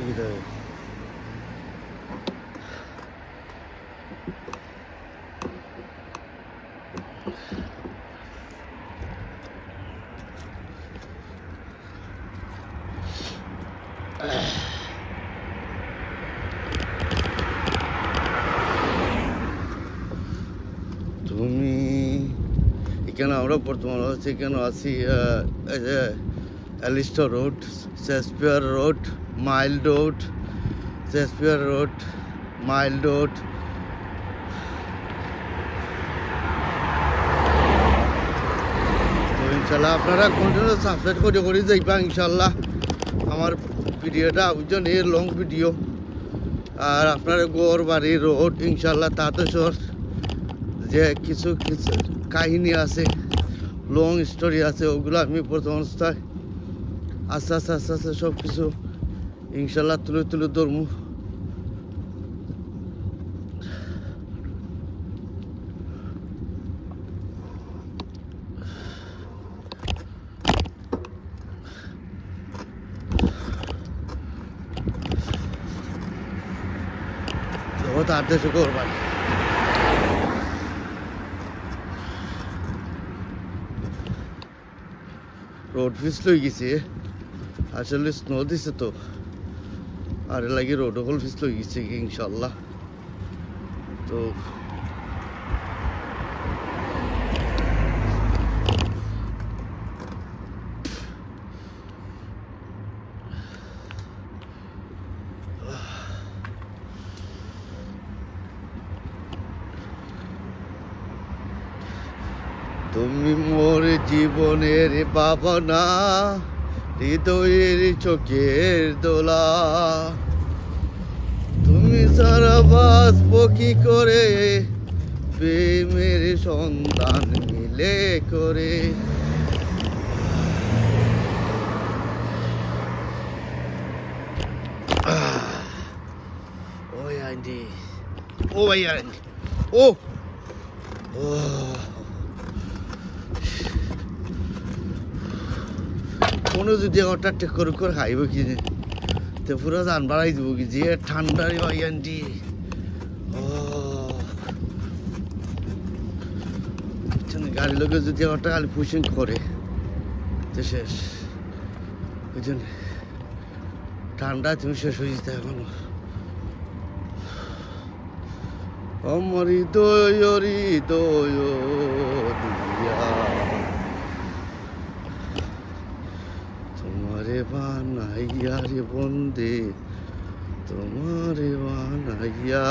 either. তুমি এখানে আমরা বর্তমানে হচ্ছে এখানে আছি Alistair road, Shakespeare road, Mile road, Shakespeare road, Mile road. তো ইনশাল্লাহ আপনারা কন্টিনিউ সাবস্ক্রাইব করে যাইবা ইনশাল্লাহ আমার ভিডিওটা বুঝছেন, এর লং ভিডিও। আর আপনার গড় বাড়ির রোড ইনশাল্লাহ তাতেশ্বর যে কিছু কিছু কাহিনী আছে, লং স্টোরি আছে, ওগুলো আমি প্রথম অবস্থায় আস্তে আস্তে আস্তে আস্তে সব কিছু ইনশাল্লাহ তুলে তুলে ধরবো। তাতেশ্বর গড় বাড়ি রোড ফিস লই গেছে, আসলে স্নো দিছে তো, আর লাগে রোড হল ফিস লই গেছে ইনশাল্লাহ। তো তুমি মোর জীবনের ভাবনা, হৃদয়ের চোখের দোলা, তুমি সারা বাঁচব কি করে, প্রেমের সন্ধান মিলে করে। ওই আন্টি, ও ভাই আন্টি, ও ও কোনো যদি ওটা টেক করে খাইব কি তো পুরো জান বাড়াই দিব কি যে ঠান্ডার ভাই আন্টি। গাড়ি লোকে যদি ওটা খালি পুশিং করে তো শেষ, বুঝছেন, ঠান্ডা তুমি শেষ হয়ে যেতে এখনো। আমার হৃদয় হৃদয় দিয়া তোমারে বানাইয়া রে বন্দে, তোমারে বানাইয়া।